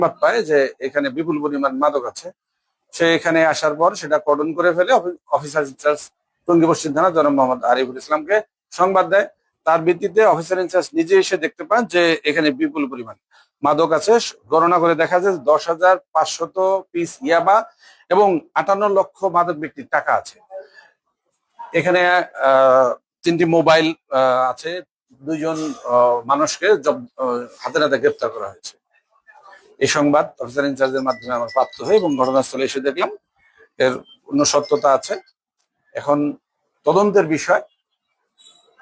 সংবাদ পায় যে এখানে বিপুল পরিমাণ মাদক আছে। সে এখানে আসার পর সেটা কর্ডন করে ফেলে অফিসার ইনচার্জ টঙ্গী পশ্চিম থানা জনাব মোহাম্মদ আরিফুল ইসলামকে সংবাদ দেয়। তার ভিত্তিতে অফিসার ইনচার্জ নিজে এসে দেখতে পান যে এখানে বিপুল পরিমাণ মাদক আছে। গণনা করে দেখা যায় 10,500 পিস ইয়াবা এবং 58 লক্ষ মাদক ব্যক্তির টাকা আছে। এখানে 3টি মোবাইল আছে। 2জন মানুষকে হাতে নাতে গ্রেপ্তার করা হয়েছে। এই সংবাদ অফিসার ইনচার্জের মাধ্যমে আমার প্রাপ্ত হয় এবং ঘটনাস্থলে এসে দেখলাম এর পূর্ণ সত্যতা আছে। এখন তদন্তের বিষয়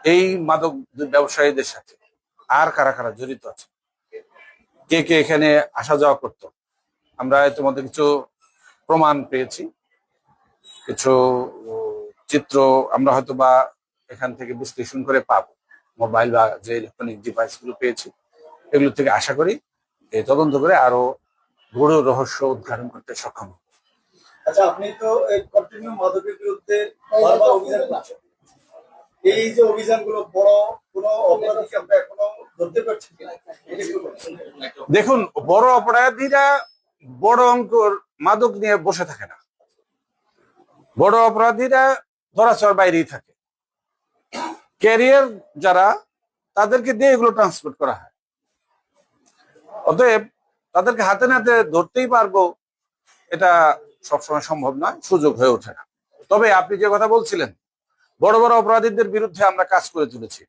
এই মাদক ব্যবসায়ীদের সাথে আর কারা কারা জড়িত আছে, কে কে এখানে আসা যাওয়া করত। আমরা ইতিমধ্যে কিছু প্রমাণ পেয়েছি, কিছু চিত্র আমরা হয়তো বা এখান থেকে বিশ্লেষণ করে পাবো। মোবাইল বা যে ইলেকট্রনিক ডিভাইস গুলো পেয়েছি এগুলো থেকে আশা করি এই তদন্ত করে আরো গূঢ় রহস্য উদ্ঘাটন করতে সক্ষম। আচ্ছা, আপনি তো কন্টিনিউ মাদকের বিরুদ্ধে বারবার অভিযান করছেন। এই যে অভিযানগুলো বড় কোনো অপরাধীকে আমরা এখনো ধরতে পারছি কিনা? দেখুন, বড় অপরাধীরা বড় অঙ্কের মাদক নিয়ে বসে থাকে না। বড় অপরাধীরা ধরাছোঁয়ার বাইরেই থাকে। ক্যারিয়ার যারা, তাদেরকে দিয়ে এগুলো ট্রান্সপোর্ট করা হয়। অতএব তাদেরকে হাতে নাতে ধরতেই পারবো এটা সবসময় সম্ভব নয়, সুযোগ হয়ে ওঠে না। তবে আপনি যে কথা বলছিলেন, বড় বড় অপরাধীদের বিরুদ্ধে আমরা কাজ করে তুলেছি।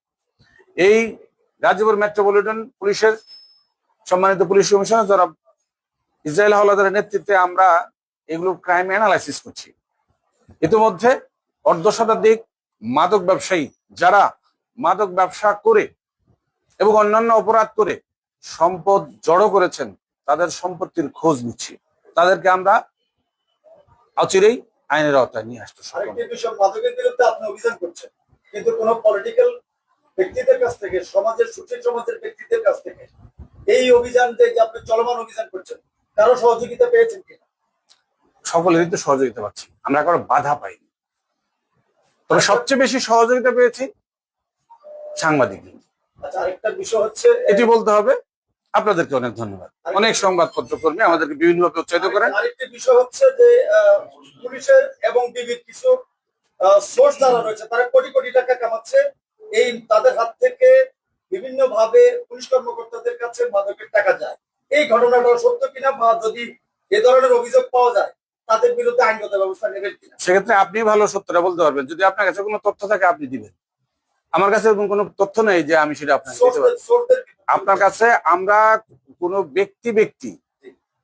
এই গাজীপুর মেট্রোপলিটন পুলিশের সম্মানিত পুলিশ কমিশনার জনাব ইসরাইল হাওলাদারের নেতৃত্বে আমরা এগুলো ক্রাইম অ্যানালাইসিস করছি। ইতিমধ্যে অর্ধশতাধিক মাদক ব্যবসায়ী যারা মাদক ব্যবসা করে এবং অন্যান্য অপরাধ করে সম্পদ জড়ো করেছেন, তাদের সম্পত্তির খোঁজ নিচ্ছি। তাদেরকে আমরা অচিরেই আইনের আওতায় নিয়ে আসতে সক্ষম। মাদকের বিরুদ্ধে আপনি অভিযান করছেন, কিন্তু কোন পলিটিক্যাল ব্যক্তিদের কাছ থেকে, সমাজের সুশীল সমাজের ব্যক্তিদের কাছ থেকে এই অভিযান যে আপনি চলমান অভিযান করছেন, কারো সহযোগিতা পেয়েছেন কিনা? সকলেরই তো সহযোগিতা পাচ্ছি, আমরা কারো বাধা পাইনি। তবে সবচেয়ে বেশি সহযোগিতা পেয়েছি সাংবাদিক। আচ্ছা, আরেকটা বিষয় হচ্ছে, এটি বলতে হবে আপনাদেরকে অনেক ধন্যবাদ। অনেক সংবাদপত্র কর্মী আমাদেরকে বিভিন্নভাবে উৎসাহিত করেন। আরেকটি বিষয় হচ্ছে যে পুলিশের এবং ডিবির কিছু সোর্স যারা রয়েছে, তারা কোটি কোটি টাকা কামাচ্ছে এই তাদের হাত থেকে। বিভিন্ন ভাবে পুলিশ কর্মকর্তাদের কাছে মাদকের টাকা যায়। এই ঘটনাটা সত্য কিনা, বা যদি এ ধরনের অভিযোগ পাওয়া যায় তাদের বিরুদ্ধে আইনগত ব্যবস্থা নেবেন কিনা? সেক্ষেত্রে আপনি ভালো সত্যটা বলতে পারবেন। যদি আপনার কাছে কোনো তথ্য থাকে আপনি দিবেন। আমার কাছে এরকম কোনো তথ্য নেই যে আমি সেটা আপনাকে দিতে পারবো। আপনার কাছে আমরা কোনো ব্যক্তি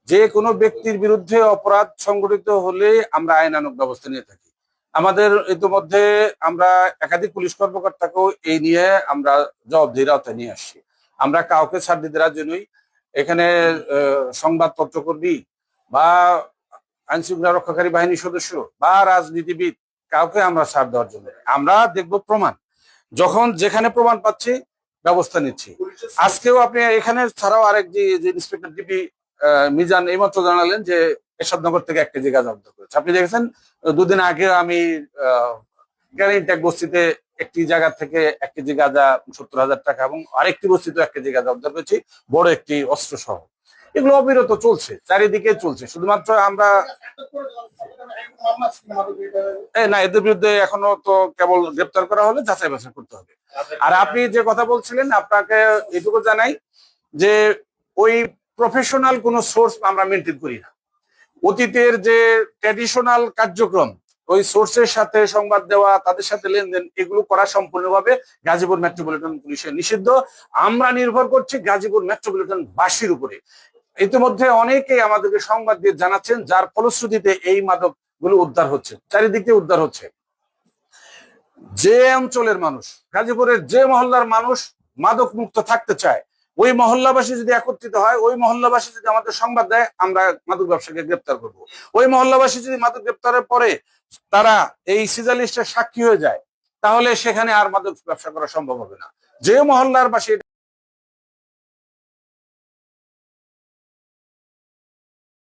যে কোনো ব্যক্তির বিরুদ্ধে অপরাধ সংঘটিত হলে আমরা আইনানুগ ব্যবস্থা নিয়ে থাকি। আমাদের ইতিমধ্যে আমরা একাধিক পুলিশ কর্মকর্তাকেও এই নিয়ে আমরা জবাবদিহির আওতায় নিয়ে আসছি। আমরা কাউকে ছাড় দিতে রাজি নই। এখানে সংবাদপত্র কর্মী বা আইন শৃঙ্খলা রক্ষাকারী বাহিনীর সদস্য বা রাজনীতিবিদ, কাউকে আমরা ছাড় দেওয়ার জন্য। আমরা দেখবো প্রমাণ, যখন যেখানে প্রমাণ পাচ্ছি ব্যবস্থা নিচ্ছি। আজকেও আপনি এখানে ছাড়াও আরেক যে ইন্সপেক্টর ডিপি মিজান এইমাত্র জানালেন যে এরশাদনগর থেকে 1 কেজি গাঁজা উদ্ধার করেছে। আপনি দেখেছেন 2 দিন আগে আমি গ্যারিনটেক বস্তিতে একটি জায়গা থেকে 1 কেজি গাঁজা 70,000 টাকা এবং আরেকটি বস্তিতে 1 কেজি গাঁজা উদ্ধার করেছি, বড় একটি অস্ত্র সহ। এগুলো অবিরত চলছে, চারিদিকে চলছে। শুধুমাত্র আমরা না, এদের বিরুদ্ধে এখনো তো কেবল গ্রেপ্তার করা হলে যাচাই বাছাই করতে হবে। আর আপনি যে কথা বলছিলেন, আপনাকে এটুকু জানাই যে ওই প্রফেশনাল কোন সোর্স আমরা মেনটেন করি না। অতীতের যে ট্র্যাডিশনাল কার্যক্রম, ওই সোর্সের সাথে সংবাদ দেওয়া, তাদের সাথে লেনদেন, এগুলো করা সম্পূর্ণভাবে গাজীপুর মেট্রোপলিটন পুলিশের নিষিদ্ধ। আমরা নির্ভর করছি গাজীপুর মেট্রোপলিটন বাসীর উপরে। ইতিমধ্যে অনেকেই আমাদেরকে সংবাদ দিয়ে জানাচ্ছেন, যার ফলশ্রুতিতে এই মাদক গুলো উদ্ধার হচ্ছে, চারিদিকে উদ্ধার হচ্ছে। যে অঞ্চলের মানুষ, গাজীপুরের যে মহল্লার মানুষ মাদক মুক্ত থাকতে চায়, ওই মহল্লাবাসী যদি একত্রিত হয়, ওই মহল্লাবাসী যদি আমাদের সংবাদ দেয়, আমরা মাদক ব্যবসাকে গ্রেপ্তার করব। ওই মহল্লাবাসী যদি মাদক গ্রেপ্তারের পরে তারা এই সিজার লিস্টের সাক্ষী হয়ে যায়, তাহলে সেখানে আর মাদক ব্যবসা করা সম্ভব হবে না। যে মহল্লার বাসী